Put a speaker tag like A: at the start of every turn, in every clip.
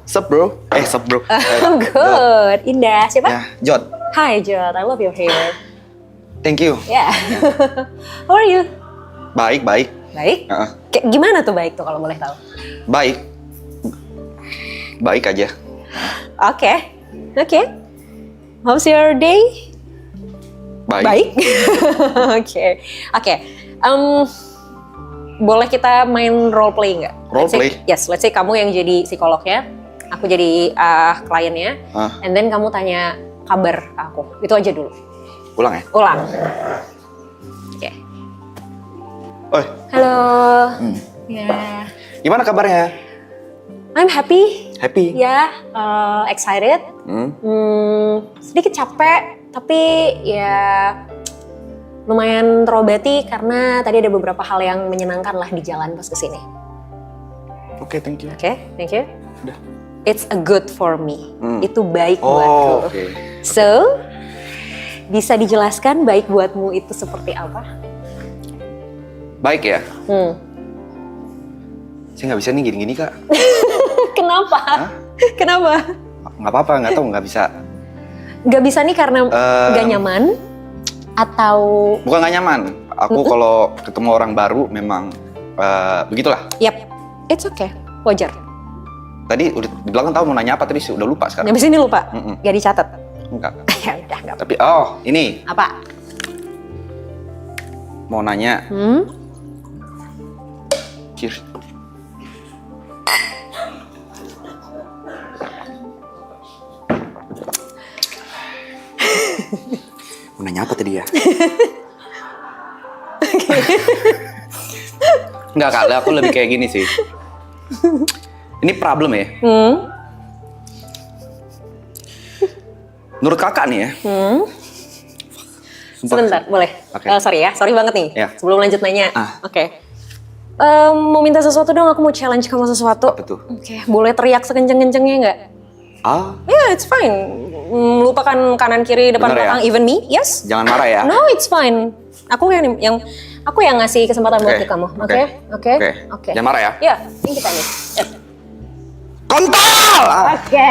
A: Sup bro? Sup bro.
B: Good. Indah. Siapa?
A: Ya, Jod.
B: Hi Jod, I love your hair.
A: Thank you.
B: Yeah. How are you?
A: Baik, baik.
B: Baik?
A: Heeh.
B: Kayak gimana tuh baik tuh kalau boleh tahu?
A: Baik. Baik aja.
B: Oke. Oke. How's your day?
A: Baik.
B: Oke. Oke. Boleh kita main role play nggak?
A: Role play?
B: Yes, let's say kamu yang jadi psikolognya, aku jadi kliennya, and then kamu tanya kabar aku. Itu aja dulu.
A: Ulang ya?
B: Ulang. Oke.
A: Oi,
B: Halo. Ya.
A: gimana kabarnya?
B: I'm happy.
A: Happy?
B: Ya, excited. Sedikit capek, tapi ya lumayan terobati karena tadi ada beberapa hal yang menyenangkan lah di jalan pas kesini.
A: Oke, thank you.
B: Oke, thank you.
A: Udah.
B: It's a good for me. Itu baik
A: Oh,
B: buatku.
A: oke.
B: So, bisa dijelaskan baik buatmu itu seperti apa?
A: Baik ya? Saya nggak bisa nih gini-gini kak.
B: Kenapa?
A: Hah?
B: Kenapa?
A: Nggak apa-apa, nggak tahu, nggak bisa.
B: Gak bisa nih karena gak nyaman? Atau...
A: Bukan nggak nyaman. Aku kalau ketemu orang baru memang begitulah.
B: Yap, it's okay. Wajar.
A: Tadi udah di belakang tahu mau nanya apa, tapi udah lupa sekarang.
B: Habis ini lupa? Gak dicatat?
A: Enggak.
B: Ya udah, gak apa.
A: Tapi ini
B: Apa?
A: mau nanya. Cheers. Mau nanya apa tadi ya? Enggak kak, aku lebih kayak gini sih. Ini problem ya. Menurut kakak nih ya. Sumpah.
B: Sebentar, boleh?
A: Oke.
B: Sorry ya, sorry banget nih.
A: Ya.
B: Sebelum lanjut nanya. Oke. Mau minta sesuatu dong, aku mau challenge kamu sesuatu.
A: Apa tuh?
B: Oke, boleh teriak sekenceng-kencengnya nggak?
A: Ya,
B: It's fine. Lupakan kanan kiri depan
A: Bener ya?
B: belakang, even me, yes?
A: jangan marah ya.
B: No, it's fine. Aku yang ngasih kesempatan buat ke kamu. Oke? Oke.
A: Jangan marah ya.
B: Ya, ini kita nih.
A: Kontol!
B: Oke.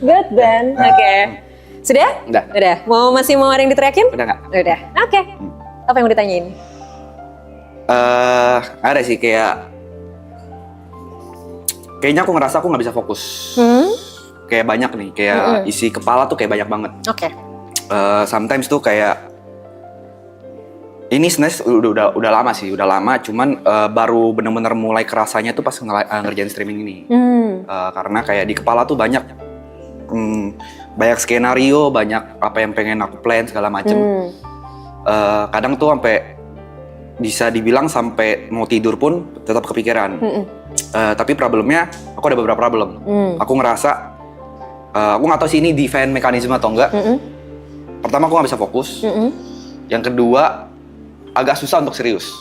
B: Good then. Oke. Sudah?
A: Udah.
B: Udah. Masih mau ada yang diteriakin?
A: Udah nggak?
B: Udah. Oke. Apa yang mau ditanyain?
A: Ada sih kayaknya aku ngerasa aku nggak bisa fokus. Kayak banyak nih, kayak isi kepala tuh kayak banyak banget.
B: Oke.
A: Sometimes tuh kayak ini sebenarnya udah lama sih, cuman baru bener-bener mulai kerasanya tuh pas ngerjain streaming ini. Karena kayak di kepala tuh banyak skenario, banyak apa yang pengen aku plan segala macem. Kadang tuh sampai bisa dibilang sampai mau tidur pun tetap kepikiran. Tapi problemnya, aku ada beberapa problem. Aku ngerasa, aku nggak tahu sih ini defense mekanisme atau enggak. Pertama, aku nggak bisa fokus. Yang kedua, agak susah untuk serius.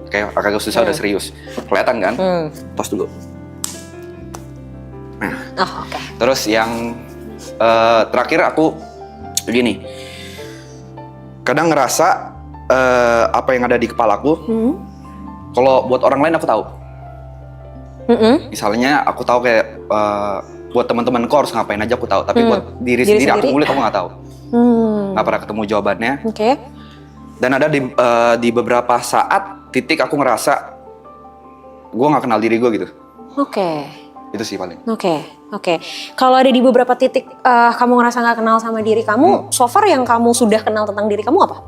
A: Kayak agak susah udah serius. Kelihatan kan? Tos dulu. Nah,
B: Oke.
A: terus yang terakhir aku begini. Kadang ngerasa apa yang ada di kepalaku, kalau buat orang lain aku tahu. Misalnya aku tahu kayak buat teman-temanku harus ngapain aja aku tahu, tapi buat diri sendiri aku ngulik aku nggak tahu. Nggak pernah ketemu jawabannya.
B: Oke.
A: Dan ada di beberapa saat titik aku ngerasa gue nggak kenal diri gue gitu.
B: Oke.
A: Itu sih paling.
B: Oke. Kalau ada di beberapa titik kamu ngerasa nggak kenal sama diri kamu, so far yang kamu sudah kenal tentang diri kamu apa?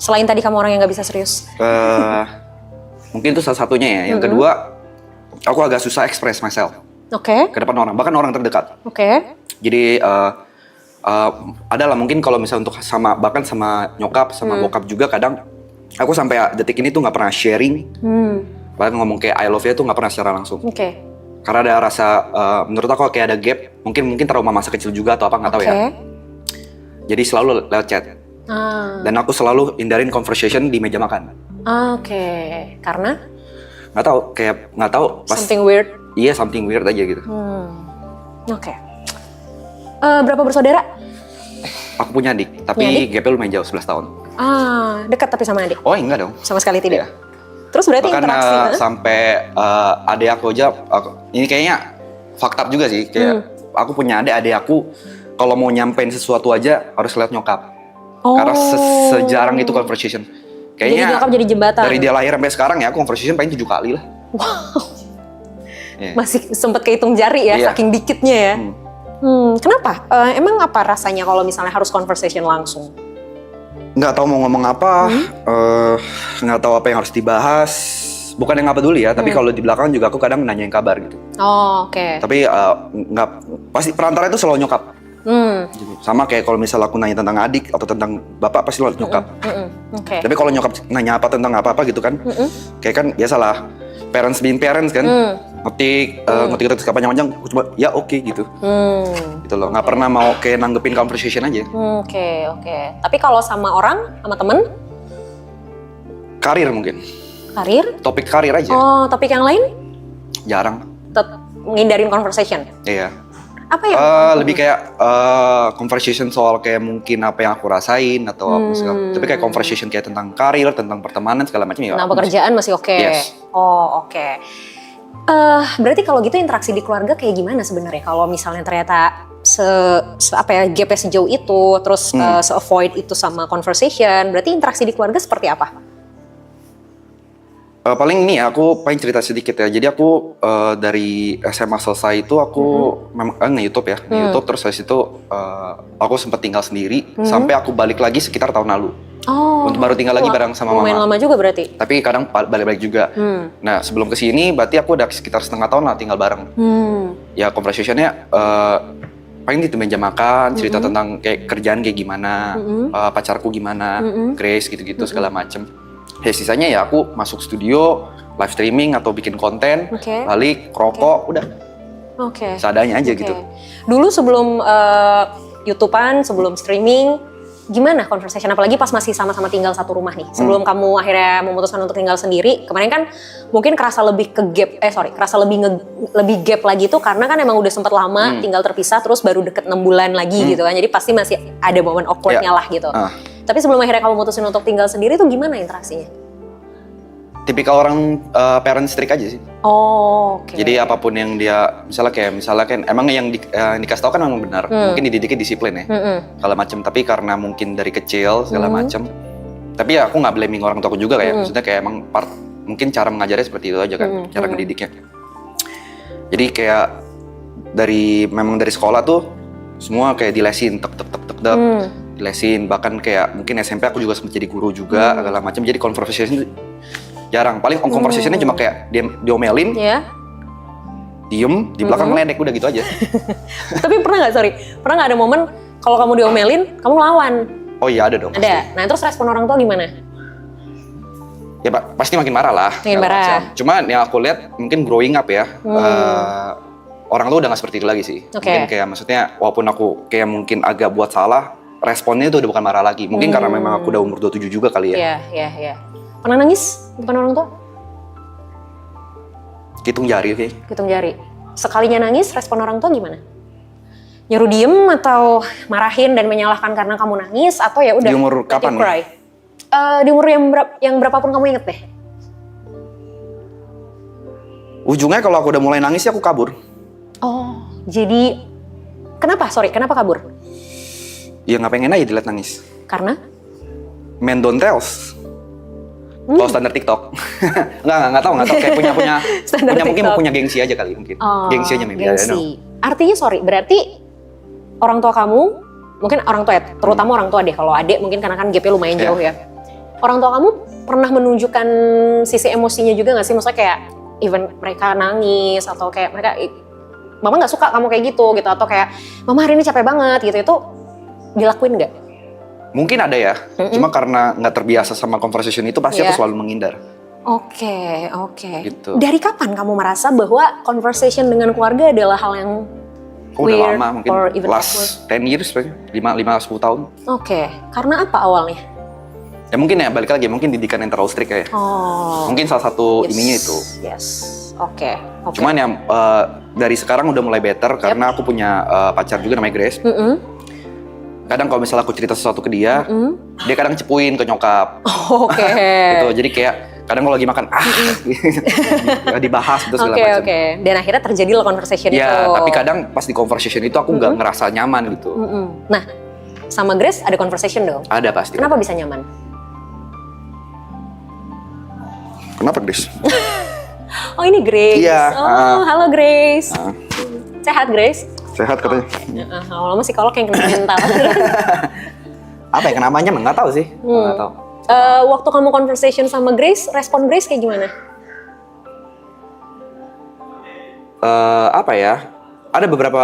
B: Selain tadi kamu orang yang nggak bisa serius.
A: Mungkin itu salah satunya ya. Yang kedua, aku agak susah express myself
B: Oke.
A: ke depan orang, bahkan orang terdekat.
B: Oke.
A: Jadi adalah mungkin kalau misalnya untuk bahkan sama nyokap, sama bokap juga kadang aku sampai detik ini tuh nggak pernah sharing. Bahkan ngomong kayak I love you tuh nggak pernah secara langsung.
B: Oke.
A: Karena ada rasa, menurut aku kayak ada gap, mungkin trauma masa kecil juga atau apa nggak tahu ya. Jadi selalu lewat chat. Dan aku selalu hindarin conversation di meja makan.
B: Oke. Karena?
A: Nggak tahu. Pas,
B: Something weird.
A: Iya, something weird aja gitu.
B: Oke. Berapa bersaudara?
A: Aku punya adik, tapi gapnya lumayan jauh, 11 tahun.
B: Dekat tapi sama adik?
A: Oh enggak dong.
B: Sama sekali tidak?
A: Iya.
B: Terus berarti
A: bahkan
B: interaksi
A: sampai adik aku aja, ini kayaknya fakta juga sih, kayak aku punya adik aku kalau mau nyampein sesuatu aja harus lihat nyokap. Karena sejarang itu conversation. Kayaknya
B: jadi nyokap jadi jembatan.
A: Dari dia lahir sampai sekarang ya aku conversation paling 7 kali lah.
B: Wow.
A: Yeah.
B: Masih sempet kehitung jari ya, saking dikitnya ya. Kenapa? Emang apa rasanya kalau misalnya harus conversation langsung?
A: Nggak tahu mau ngomong apa, nggak tahu apa yang harus dibahas. Bukan yang nggak peduli ya, tapi kalau di belakang juga aku kadang nanyain kabar gitu.
B: Oh, oke.
A: Tapi nggak, pasti perantara itu selalu nyokap. Sama kayak kalau misalnya aku nanya tentang adik atau tentang bapak pasti selalu nyokap.
B: Okay.
A: Tapi kalau nyokap nanya apa tentang apa gitu kan, kayak kan biasalah parents being parents kan, ngetik sepanjang-panjang, aku cuma ya oke gitu. Gitu loh, nggak pernah mau kayak nanggepin conversation aja.
B: Oke. Tapi kalau sama orang, sama temen?
A: Karir mungkin.
B: Karir?
A: Topik karir aja.
B: Oh, topik yang lain?
A: Jarang.
B: Ngindarin conversation?
A: Iya.
B: Apa ya?
A: Lebih kayak conversation soal kayak mungkin apa yang aku rasain atau apa segala. Tapi kayak conversation kayak tentang karir, tentang pertemanan segala macam ya.
B: Tentang pekerjaan masih oke.
A: Yes.
B: Oh, oke. Berarti kalau gitu interaksi di keluarga kayak gimana sebenarnya? Kalau misalnya ternyata gapnya sejauh itu, terus se-avoid itu sama conversation, berarti interaksi di keluarga seperti apa?
A: Paling ini ya, aku paling cerita sedikit ya. Jadi aku dari SMA selesai itu aku memang nge-YouTube ya, nge-YouTube terus habis itu aku sempat tinggal sendiri sampai aku balik lagi sekitar tahun lalu. Untuk baru tinggal lagi bareng sama mama.
B: Lumayan lama juga berarti.
A: Tapi kadang balik-balik juga. Nah sebelum kesini berarti aku udah sekitar setengah tahun lah tinggal bareng. Ya conversation-nya paling di meja makan, cerita tentang kayak kerjaan kayak gimana, pacarku gimana, Grace gitu-gitu segala macem. Ya sisanya ya aku masuk studio, live streaming atau bikin konten, balik, rokok, udah. Seadanya aja gitu.
B: Dulu sebelum YouTubean, sebelum streaming, gimana conversation? Apalagi pas masih sama-sama tinggal satu rumah nih. Sebelum kamu akhirnya memutuskan untuk tinggal sendiri, kemarin kan mungkin kerasa lebih kerasa lebih gap lagi tuh karena kan emang udah sempet lama tinggal terpisah, terus baru deket 6 bulan lagi gitu kan. Jadi pasti masih ada momen awkwardnya lah gitu. Tapi sebelum akhirnya kamu mutusin untuk tinggal sendiri tuh gimana interaksinya?
A: Tipikal orang parent strict aja sih. Jadi apapun yang dia, misalnya kan emang yang dikasih tahu kan memang benar. Mungkin dididiknya disiplin ya, segala macam. Tapi karena mungkin dari kecil segala macam. Tapi ya aku nggak blaming orang tua aku juga kayak, maksudnya kayak emang mungkin cara mengajarnya seperti itu aja kan, cara ngedidiknya. Jadi kayak memang dari sekolah tuh semua kayak dilesin, dilesin. Bahkan kayak mungkin SMP aku juga sempat jadi guru juga, segala macam. Jadi conversation jarang, paling conversation-nya cuma kayak diomelin, diem, di belakang meledek, udah gitu aja.
B: Tapi pernah nggak ada momen kalau kamu diomelin, kamu lawan?
A: Oh iya ada dong.
B: Ada.
A: Pasti.
B: Nah terus respon orang tua gimana?
A: Ya pasti makin marah lah.
B: Makin marah.
A: Cuman yang aku lihat mungkin growing up ya, orang tua udah nggak seperti itu lagi sih. Mungkin kayak maksudnya walaupun aku kayak mungkin agak buat salah, responnya itu udah bukan marah lagi. Mungkin karena memang aku udah umur 27 juga kali ya.
B: Iya. Pernah nangis di depan orang tua?
A: Hitung jari sih.
B: Hitung jari. Sekalinya nangis, respon orang tua gimana? Nyuruh diem atau marahin dan menyalahkan karena kamu nangis atau ya udah?
A: Di umur kapan?
B: Di umur yang berapapun kamu inget deh.
A: Ujungnya kalau aku udah mulai nangis ya aku kabur.
B: Oh, jadi kenapa kabur?
A: Ya nggak pengen aja dilihat nangis.
B: Karena?
A: Men don't tells. Kalau standar TikTok. Nggak tahu kayak punya mungkin punya gengsi aja kali mungkin. Gengsi aja maybe.
B: Gengsi. Artinya berarti orang tua kamu, mungkin orang tua ya, terutama orang tua deh, kalau adik mungkin karena kan gapnya lumayan jauh ya. Orang tua kamu pernah menunjukkan sisi emosinya juga nggak sih? Maksudnya kayak even mereka nangis atau kayak mereka, mama nggak suka kamu kayak gitu atau kayak mama hari ini capek banget gitu, itu dilakuin nggak?
A: Mungkin ada ya, cuma karena nggak terbiasa sama conversation itu pasti aku selalu menghindar.
B: Oke.
A: Gitu.
B: Dari kapan kamu merasa bahwa conversation dengan keluarga adalah hal yang
A: udah lama, mungkin
B: or even
A: last 10 years, 5-10 tahun.
B: Oke, karena apa awalnya?
A: Ya mungkin ya balik lagi, mungkin didikan yang terlalu strict kayak. Mungkin salah satu ininya itu.
B: Yes, oke.
A: Cuman yang dari sekarang udah mulai better karena aku punya pacar juga namanya Grace. Kadang kalau misalnya aku cerita sesuatu ke dia, dia kadang cepuin ke nyokap.
B: Oke.
A: Gitu. Jadi kayak kadang kalau lagi makan dibahas gitu segala
B: Oke,
A: macam.
B: oke. Dan akhirnya terjadi loh conversation itu.
A: Ya, tapi kadang pas di conversation itu aku nggak ngerasa nyaman gitu.
B: Nah, sama Grace ada conversation dong.
A: Ada pasti.
B: Kenapa bisa nyaman?
A: Kenapa, Grace?
B: Oh, ini Grace.
A: Iya,
B: Oh, halo Grace. Sehat Grace?
A: Sehat katanya.
B: Lama-lama psikolog yang kena mental.
A: Apa ya kenamanya? Nggak tahu sih. Nggak tahu.
B: Waktu kamu conversation sama Grace, respon Grace kayak gimana?
A: Apa ya? Ada beberapa,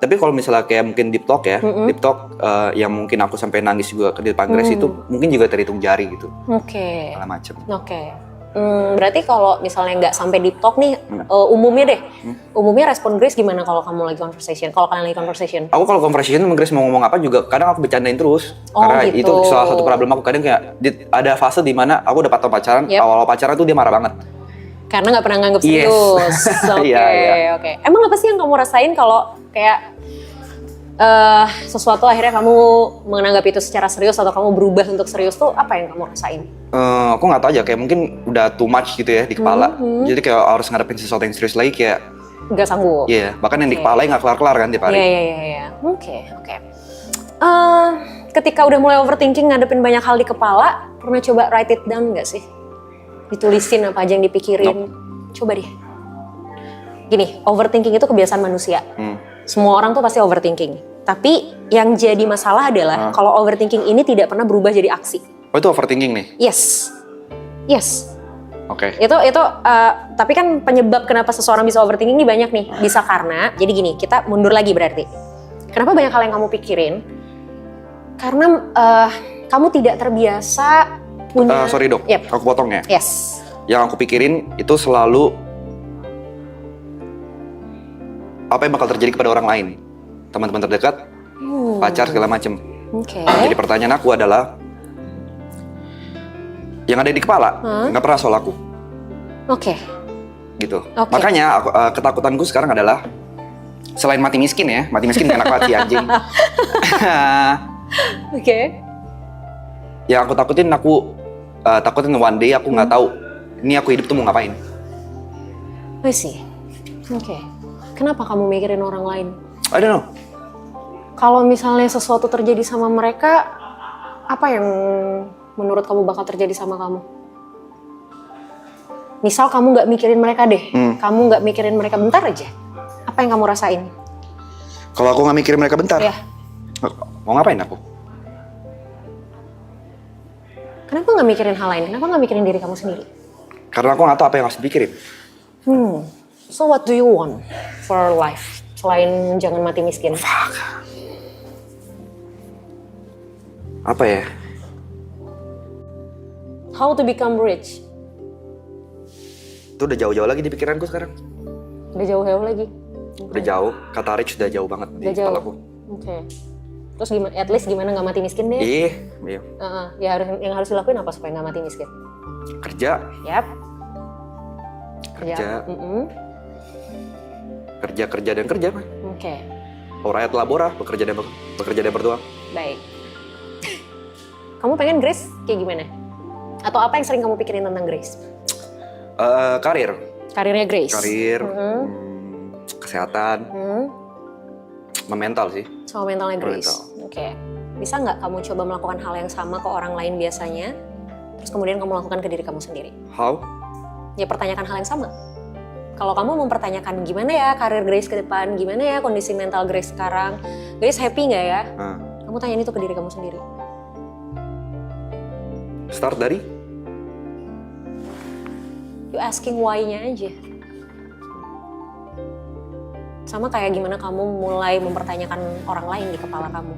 A: tapi kalau misalnya kayak mungkin deep talk ya, deep talk yang mungkin aku sampai nangis juga ke depan Grace itu mungkin juga terhitung jari gitu.
B: Oke.
A: Segala macem.
B: Oke. Berarti kalau misalnya nggak sampai deep talk nih, umumnya deh, umumnya respon Grace gimana kalau kamu lagi conversation? Kalau kalian lagi conversation?
A: Aku kalau conversation sama Grace mau ngomong apa juga kadang aku bercandain terus.
B: Oh,
A: Karena
B: gitu.
A: itu salah satu problem aku. Kadang kayak ada fase di mana aku udah pacaran, awal-awal pacaran tuh dia marah banget.
B: Karena nggak pernah nganggep
A: Yes.
B: serius. Oke,
A: Iya.
B: oke. Emang apa sih yang kamu rasain kalau kayak sesuatu akhirnya kamu menganggap itu secara serius atau kamu berubah untuk serius tuh apa yang kamu rasain?
A: Aku nggak tahu aja, kayak mungkin udah too much gitu ya di kepala. Jadi kayak harus ngadepin sesuatu yang serius lagi kayak,
B: Nggak sanggup?
A: iya, bahkan yang di kepala nggak kelar-kelar kan tiap hari.
B: Iya. Oke. Ketika udah mulai overthinking ngadepin banyak hal di kepala, pernah coba write it down nggak sih? Ditulisin apa aja yang dipikirin. Coba deh. Gini, overthinking itu kebiasaan manusia. Semua orang tuh pasti overthinking. Tapi yang jadi masalah adalah kalau overthinking ini tidak pernah berubah jadi aksi.
A: Oh itu overthinking nih?
B: Yes.
A: Oke.
B: Itu tapi kan penyebab kenapa seseorang bisa overthinking ini banyak nih. Bisa karena, jadi gini, kita mundur lagi berarti. Kenapa banyak hal yang kamu pikirin? Karena kamu tidak terbiasa punya...
A: Sorry dok, aku potong ya.
B: Yes.
A: Yang aku pikirin itu selalu apa yang bakal terjadi kepada orang lain, teman-teman terdekat, pacar segala macem.
B: Oke.
A: Jadi pertanyaan aku adalah, yang ada di kepala nggak pernah soal aku,
B: Oke.
A: gitu.
B: Oke.
A: Makanya ketakutanku sekarang adalah selain mati miskin ya, mati miskin enak banget sih anjing.
B: Oke.
A: Yang aku takutin one day aku nggak tahu ini aku hidup tuh mau ngapain.
B: I see. Oke. Kenapa kamu mikirin orang lain?
A: I don't know.
B: Kalau misalnya sesuatu terjadi sama mereka, apa yang menurut kamu bakal terjadi sama kamu? Misal kamu nggak mikirin mereka deh, kamu nggak mikirin mereka bentar aja. Apa yang kamu rasain?
A: Kalau aku nggak mikirin mereka bentar,
B: Ya.
A: mau ngapain aku?
B: Kenapa nggak mikirin hal lain? Kenapa nggak mikirin diri kamu sendiri?
A: Karena aku nggak tahu apa yang harus dipikirin.
B: So what do you want for life? Selain jangan mati miskin.
A: Apa ya?
B: How to become rich?
A: Itu udah jauh-jauh lagi di pikiranku sekarang.
B: Udah jauh-jauh lagi.
A: Udah jauh, kata rich udah jauh banget di
B: Udah jauh.
A: kepalaku.
B: Oke. Terus gimana? At least gimana nggak mati miskin deh?
A: Iya.
B: Ya yang harus dilakuin apa supaya nggak mati miskin?
A: Kerja,
B: Yap.
A: Kerja.
B: Mm-mm.
A: kerja dan kerja mah.
B: Oke.
A: Ora et labora, bekerja dan berdoa.
B: Baik. Kamu pengen Grace kayak gimana? Atau apa yang sering kamu pikirin tentang Grace?
A: Karir,
B: Karirnya Grace.
A: kesehatan, mental sih.
B: Sama mentalnya Grace.
A: Mental.
B: Oke. Bisa nggak kamu coba melakukan hal yang sama ke orang lain biasanya, terus kemudian kamu lakukan ke diri kamu sendiri?
A: How?
B: Ya pertanyakan hal yang sama. Kalau kamu mempertanyakan gimana ya karir Grace ke depan, gimana ya kondisi mental Grace sekarang, Grace happy nggak ya? Kamu tanyain itu ke diri kamu sendiri.
A: Start dari?
B: You asking why-nya aja. Sama kayak gimana kamu mulai mempertanyakan orang lain di kepala kamu.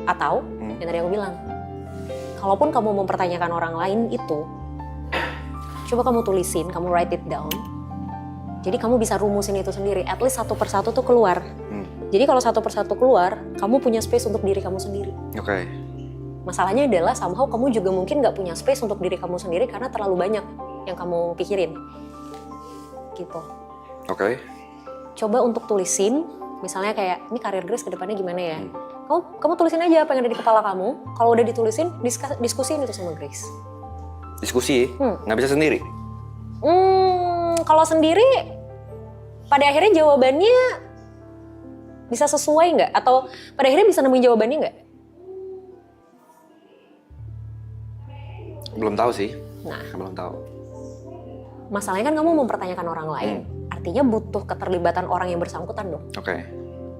B: Atau, yang tadi aku bilang, kalaupun kamu mempertanyakan orang lain itu, coba kamu tulisin, kamu write it down. Jadi kamu bisa rumusin itu sendiri, at least satu persatu tuh keluar. Jadi kalau satu persatu keluar, kamu punya space untuk diri kamu sendiri.
A: Oke.
B: Masalahnya adalah somehow kamu juga mungkin nggak punya space untuk diri kamu sendiri karena terlalu banyak yang kamu pikirin. Gitu.
A: Oke.
B: Coba untuk tulisin, misalnya kayak, ini karir Grace ke depannya gimana ya? Kamu tulisin aja apa yang ada di kepala kamu. Kalau udah ditulisin, diskusiin itu sama Grace.
A: Diskusi, nggak bisa sendiri.
B: Kalau sendiri, pada akhirnya jawabannya bisa sesuai nggak? Atau pada akhirnya bisa nemuin jawabannya nggak?
A: Belum tahu sih.
B: Nah,
A: Belum tahu.
B: masalahnya kan kamu mempertanyakan orang lain. Artinya butuh keterlibatan orang yang bersangkutan dong.
A: Oke.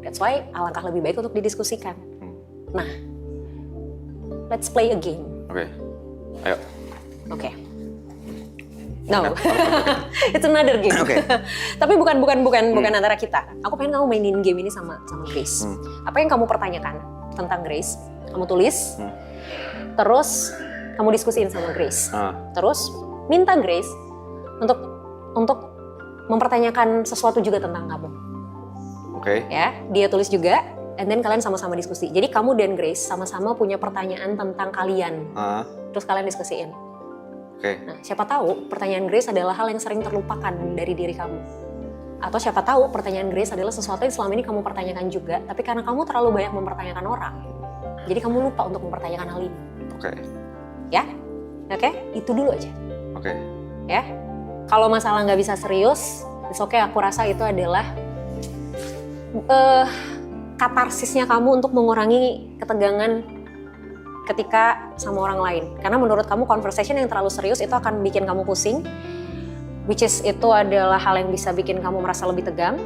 B: That's why alangkah lebih baik untuk didiskusikan. Nah, let's play a game.
A: Oke. Ayo.
B: Oke. No, it's another game.
A: Oke.
B: Tapi bukan antara kita. Aku pengen kamu mainin game ini sama Grace. Apa yang kamu pertanyakan tentang Grace, kamu tulis. Terus kamu diskusiin sama Grace. Terus minta Grace untuk mempertanyakan sesuatu juga tentang kamu.
A: Oke.
B: Ya, dia tulis juga, and then kalian sama-sama diskusi. Jadi kamu dan Grace sama-sama punya pertanyaan tentang kalian. Terus kalian diskusiin.
A: Oke.
B: Nah, siapa tahu pertanyaan Grace adalah hal yang sering terlupakan dari diri kamu. Atau siapa tahu pertanyaan Grace adalah sesuatu yang selama ini kamu pertanyakan juga, tapi karena kamu terlalu banyak mempertanyakan orang, jadi kamu lupa untuk mempertanyakan hal ini.
A: Oke.
B: Ya? Oke? Itu dulu aja.
A: Oke.
B: Ya? Kalau masalah nggak bisa serius, it's okay, aku rasa itu adalah katarsisnya kamu untuk mengurangi ketegangan ketika sama orang lain. Karena menurut kamu conversation yang terlalu serius itu akan bikin kamu pusing, which is itu adalah hal yang bisa bikin kamu merasa lebih tegang.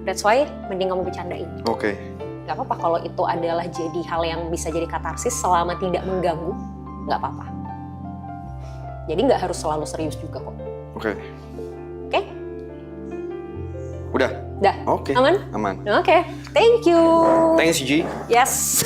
B: That's why mending kamu bercandain.
A: Oke.
B: Gak apa-apa kalau itu adalah jadi hal yang bisa jadi katarsis selama tidak mengganggu, gak apa-apa. Jadi gak harus selalu serius juga kok.
A: Oke.
B: Oke?
A: Udah?
B: Dah?
A: Oke.
B: Aman?
A: Aman.
B: Oke. Thank you.
A: Thanks, G.
B: Yes.